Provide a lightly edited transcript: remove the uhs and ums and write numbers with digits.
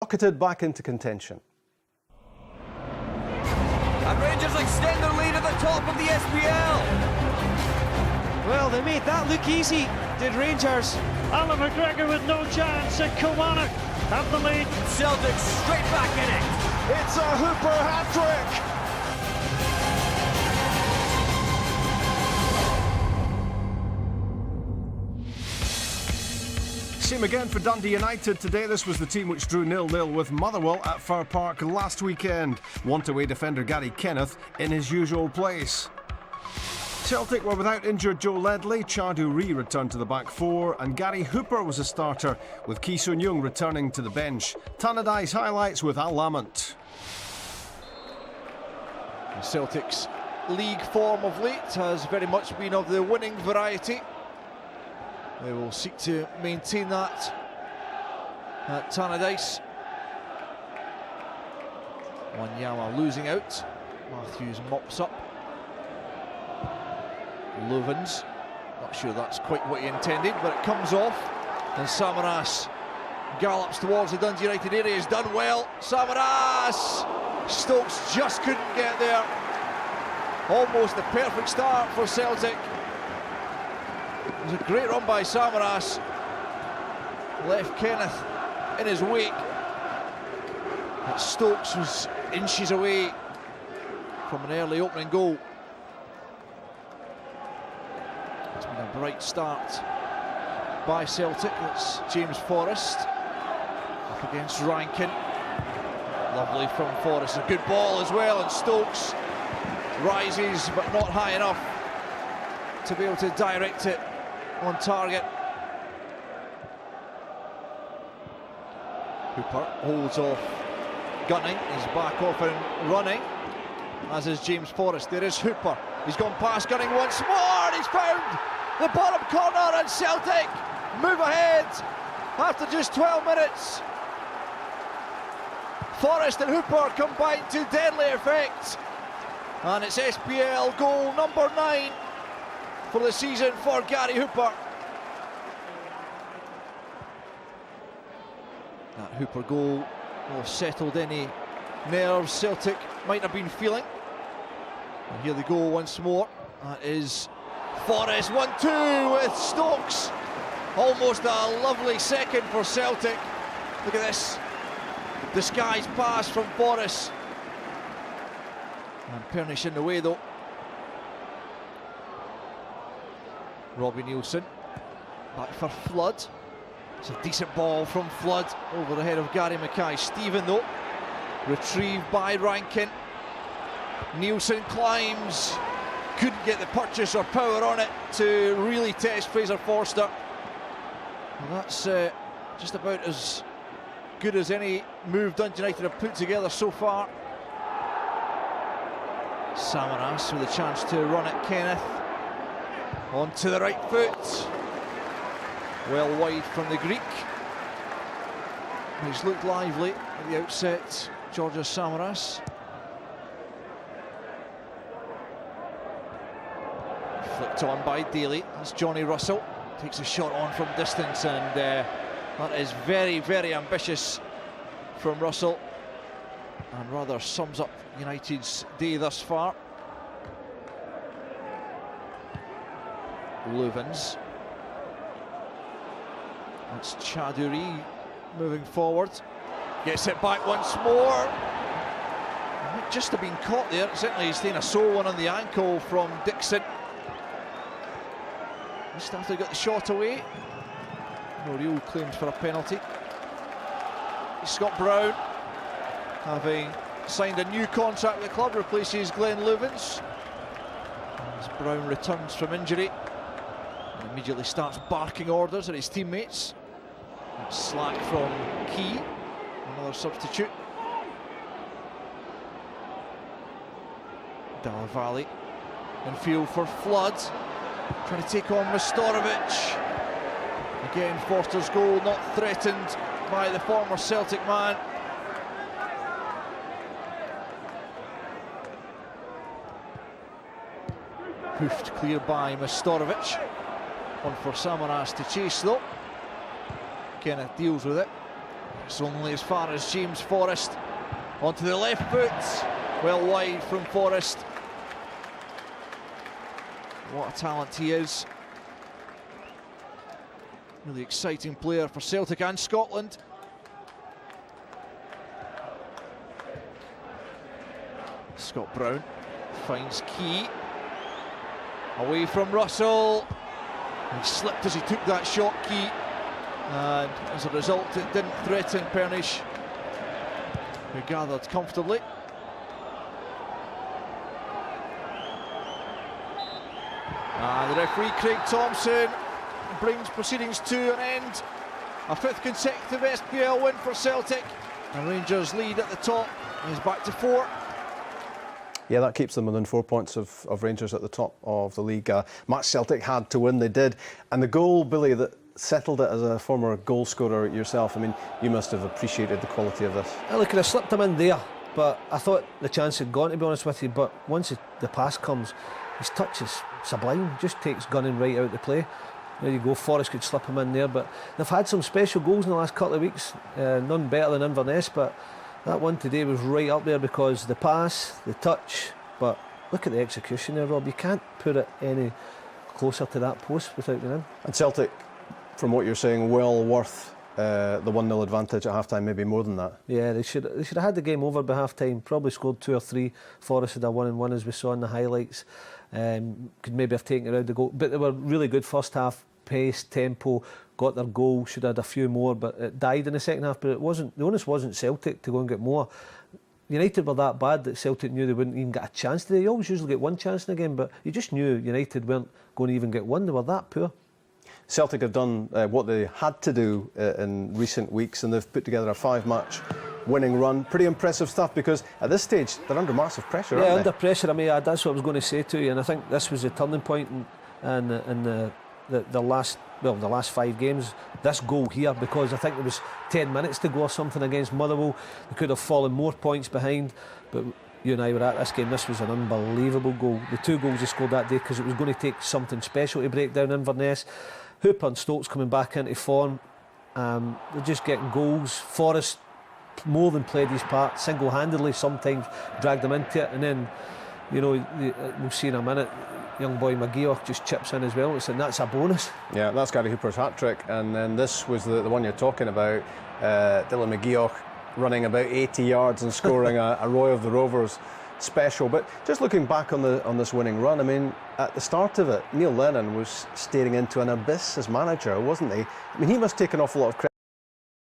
Rocketed back into contention. And Rangers extend their lead at the top of the SPL. Well, they made that look easy, did Rangers. Alan McGregor with no chance, and Kilmarnock have the lead. Celtic straight back in it. It's a Hooper hat-trick. Same again for Dundee United today. This was the team which drew 0-0 with Motherwell at Fir Park last weekend. Want-away defender Gary Kenneth in his usual place. Celtic were without injured Joe Ledley, Chadu Ree returned to the back four, and Gary Hooper was a starter, with Ki Sun Young returning to the bench. Tannadice highlights with Al Lamont. Celtic's league form of late has very much been of the winning variety. They will seek to maintain that at Tannadice. Wanyama losing out. Matthews mops up. Louvens, not sure that's quite what he intended, but it comes off. And Samaras gallops towards the Dundee United area. He's done well. Samaras! Stokes just couldn't get there. Almost the perfect start for Celtic. It was a great run by Samaras. Left Kenneth in his wake. But Stokes was inches away from an early opening goal. It's been a bright start by Celtic. That's James Forrest up against Rankin. Lovely from Forrest. A good ball as well, and Stokes rises but not high enough to be able to direct it on target. Hooper holds off Gunning. He's back off and running, as is James Forrest. There is Hooper. He's gone past Gunning once more, and he's found the bottom corner, and Celtic move ahead after just 12 minutes. Forrest and Hooper combine to deadly effect, and it's SPL goal number 9 for the season for Gary Hooper. That Hooper goal will have settled any nerves Celtic might have been feeling. And here they go once more. That is Forrest, 1-2 with Stokes. Almost a lovely second for Celtic. Look at this disguised pass from Forrest. And Pernish in the way though. Robbie Nielsen back for Flood. It's a decent ball from Flood over the head of Gary Mackay-Steven though. Retrieved by Rankin. Nielsen climbs. Couldn't get the purchase or power on it to really test Fraser Forster. And that's just about as good as any move Dundee United have put together so far. Samaras with a chance to run at Kenneth. Onto the right foot. Well wide from the Greek. He's looked lively at the outset, Georgios Samaras. Flicked on by Daly. That's Johnny Russell. Takes a shot on from distance, and that is very, very ambitious from Russell, and rather sums up United's day thus far. Louvens. That's Chadu Ree moving forward. Gets it back once more. Might just have been caught there. Certainly he's taken a sore one on the ankle from Dixon. Just after he got the shot away. No real claims for a penalty. Scott Brown, having signed a new contract with the club, replaces Glenn Louvens. As Brown returns from injury and immediately starts barking orders at his teammates. That's slack from Key, another substitute. Dalla Valley in field for Flood, trying to take on Mastorovic. Again, Forster's goal not threatened by the former Celtic man. Hoofed clear by Mastorovic. One for Samaras to chase though. Kenneth deals with it. It's only as far as James Forrest. Onto the left foot. Well wide from Forrest. What a talent he is. Really exciting player for Celtic and Scotland. Scott Brown finds Key. Away from Russell. He slipped as he took that shot, Key. And as a result, it didn't threaten Pernish, who gathered comfortably. The referee, Craig Thompson, brings proceedings to an end. A 5th consecutive SPL win for Celtic. And Rangers lead at the top. He's back to 4. Yeah, that keeps them within 4 points of Rangers at the top of the league. Match Celtic had to win, they did. And the goal, Billy, that settled it, as a former goal scorer yourself, I mean, you must have appreciated the quality of this. Well, they could have slipped him in there, but I thought the chance had gone, to be honest with you. But once the pass comes, his touch is sublime, just takes gunning right out the play. There you go, Forrest could slip him in there, but they've had some special goals in the last couple of weeks, none better than Inverness, but that one today was right up there because the pass, the touch, but look at the execution there, Rob. You can't put it any closer to that post without going in. And Celtic, from what you're saying, well worth the 1-0 advantage at half-time, maybe more than that. Yeah, they should have had the game over by half-time, probably scored 2 or 3. Forrest had a 1-1 as we saw in the highlights. Could maybe have taken it around the goal, but they were really good first half, pace, tempo, got their goal, should have had a few more, but it died in the second half. But it wasn't, the onus wasn't Celtic to go and get more. United were that bad that Celtic knew they wouldn't even get a chance today. You always usually get one chance in a game, but you just knew United weren't going to even get one. They were that poor. Celtic have done what they had to do in recent weeks, and they've put together a 5-match winning run. Pretty impressive stuff, because at this stage they're under massive pressure, aren't they? Yeah, under pressure. I mean, that's what I was going to say to you, and I think this was the turning point in the last 5 games. This goal here, because I think there was 10 minutes to go or something against Motherwell. They could have fallen more points behind, but you and I were at this game. This was an unbelievable goal. The 2 goals they scored that day, because it was going to take something special to break down Inverness. Hooper and Stokes coming back into form. They're just getting goals. Forrest more than played his part single-handedly, sometimes dragged them into it, and then, you know, we'll see in a minute, young boy McGeoch just chips in as well, and that's a bonus. Yeah, that's Gary Hooper's hat-trick, and then this was the one you're talking about. Dylan McGeoch running about 80 yards and scoring a Roy of the Rovers special. But just looking back on this winning run, I mean, at the start of it, Neil Lennon was staring into an abyss as manager, wasn't he? I mean, he must take an awful lot of credit